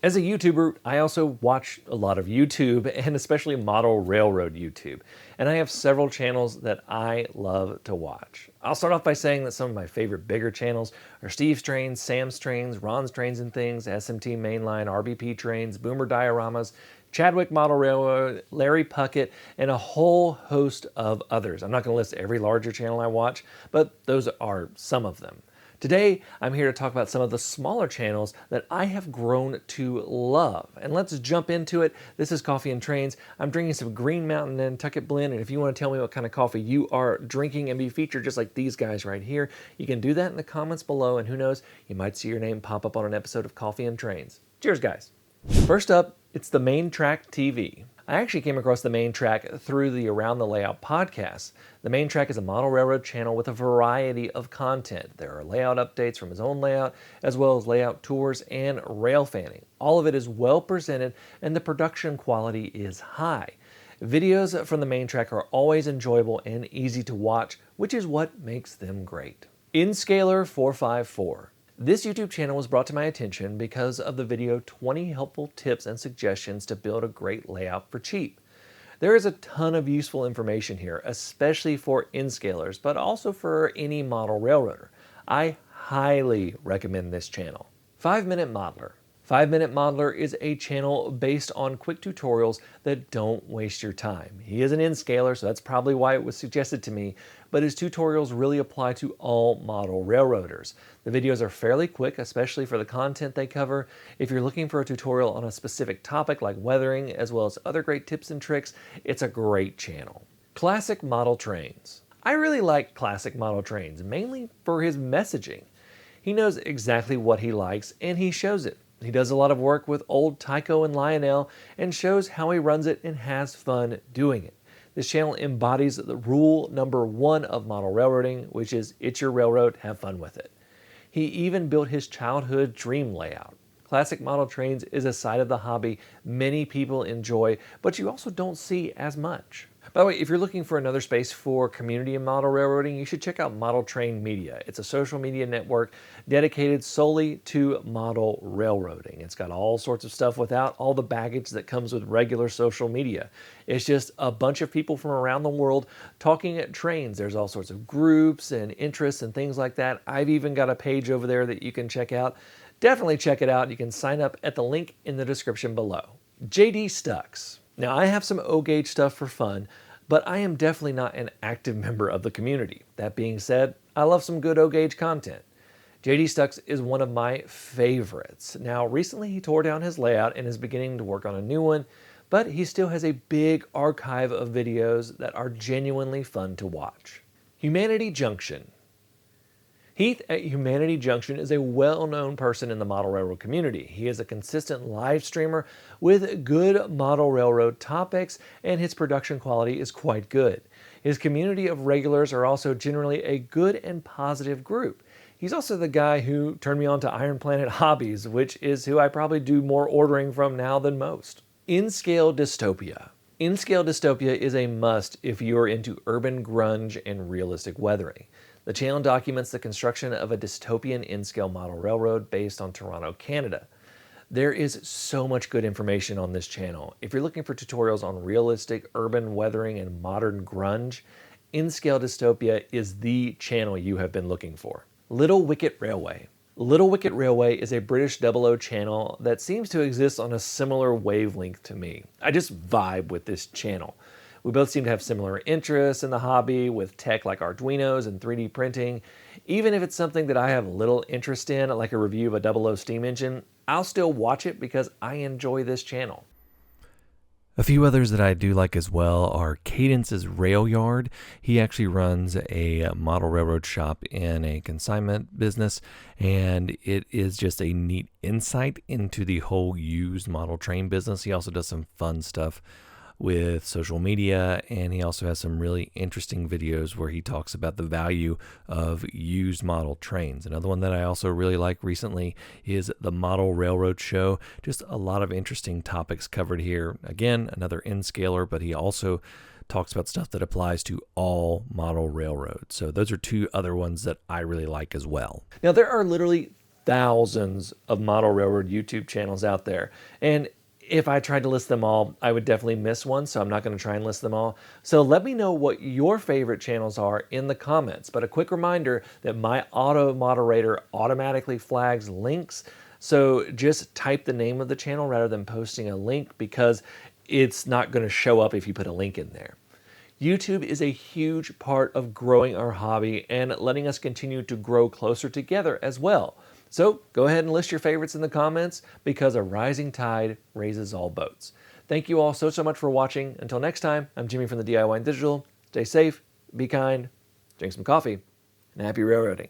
As a YouTuber, I also watch a lot of YouTube, and especially model railroad YouTube. And I have several channels that I love to watch. I'll start off by saying that some of my favorite bigger channels are Steve's Trains, Sam's Trains, Ron's Trains and Things, SMT Mainline, RBP Trains, Boomer Dioramas, Chadwick Model Railroad, Larry Puckett, and a whole host of others. I'm not going to list every larger channel I watch, but those are some of them. Today, I'm here to talk about some of the smaller channels that I have grown to love. And let's jump into it. This is Coffee and Trains. I'm drinking some Green Mountain Nantucket Blend, and if you want to tell me what kind of coffee you are drinking and be featured just like these guys right here, you can do that in the comments below, and who knows, you might see your name pop up on an episode of Coffee and Trains. Cheers, guys. First up, it's the Main Track TV. I actually came across the Main Track through the Around the Layout podcast. The Main Track is a model railroad channel with a variety of content. There are layout updates from his own layout, as well as layout tours and rail fanning. All of it is well presented, and the production quality is high. Videos from the Main Track are always enjoyable and easy to watch, which is what makes them great. Inscaler 454. This YouTube channel was brought to my attention because of the video 20 helpful tips and suggestions to build a great layout for cheap. There is a ton of useful information here, especially for Inscalers, but also for any model railroader. I highly recommend this channel. 5-Minute Modeler. 5-Minute Modeler is a channel based on quick tutorials that don't waste your time. He is an Inscaler, so that's probably why it was suggested to me, but his tutorials really apply to all model railroaders. The videos are fairly quick, especially for the content they cover. If you're looking for a tutorial on a specific topic like weathering, as well as other great tips and tricks, it's a great channel. Classic Model Trains. I really like Classic Model Trains, mainly for his messaging. He knows exactly what he likes, and he shows it. He does a lot of work with old Tyco and Lionel and shows how he runs it and has fun doing it. This channel embodies the rule number 1 of model railroading, which is it's your railroad, have fun with it. He even built his childhood dream layout. Classic Model Trains is a side of the hobby many people enjoy, but you also don't see as much. By the way, if you're looking for another space for community and model railroading, you should check out Model Train Media. It's a social media network dedicated solely to model railroading. It's got all sorts of stuff without all the baggage that comes with regular social media. It's just a bunch of people from around the world talking at trains. There's all sorts of groups and interests and things like that. I've even got a page over there that you can check out. Definitely check it out. You can sign up at the link in the description below. JD Stucks. Now, I have some O-Gauge stuff for fun, but I am definitely not an active member of the community. That being said, I love some good O-Gauge content. JD Stucks is one of my favorites. Now, recently he tore down his layout and is beginning to work on a new one, but he still has a big archive of videos that are genuinely fun to watch. Humanity Junction. Heath at Humanity Junction is a well-known person in the model railroad community. He is a consistent live streamer with good model railroad topics, and his production quality is quite good. His community of regulars are also generally a good and positive group. He's also the guy who turned me on to Iron Planet Hobbies, which is who I probably do more ordering from now than most. Inscale Dystopia. Inscale Dystopia is a must if you're into urban grunge and realistic weathering. The channel documents the construction of a dystopian in-scale model railroad based on Toronto, Canada. There is so much good information on this channel. If you're looking for tutorials on realistic urban weathering and modern grunge, Inscale Dystopia is the channel you have been looking for. Little Wicket Railway. Little Wicket Railway is a British 00 channel that seems to exist on a similar wavelength to me. I just vibe with this channel. We both seem to have similar interests in the hobby with tech like Arduinos and 3D printing. Even if it's something that I have little interest in, like a review of a 00 steam engine, I'll still watch it because I enjoy this channel. A few others that I do like as well are Cadence's Rail Yard. He actually runs a model railroad shop in a consignment business, and it is just a neat insight into the whole used model train business. He also does some fun stuff with social media, and he also has some really interesting videos where he talks about the value of used model trains. Another one that I also really like recently is the Model Railroad Show. Just a lot of interesting topics covered here. Again, another Inscaler, but he also talks about stuff that applies to all model railroads. So those are two other ones that I really like as well. Now, there are literally thousands of model railroad YouTube channels out there. And if I tried to list them all, I would definitely miss one, so I'm not going to try and list them all. So let me know what your favorite channels are in the comments. But a quick reminder that my auto moderator automatically flags links. So just type the name of the channel rather than posting a link, because it's not going to show up if you put a link in there. YouTube is a huge part of growing our hobby and letting us continue to grow closer together as well. So go ahead and list your favorites in the comments, because a rising tide raises all boats. Thank you all so much for watching. Until next time, I'm Jimmy from the DIY and Digital. Stay safe, be kind, drink some coffee, and happy railroading.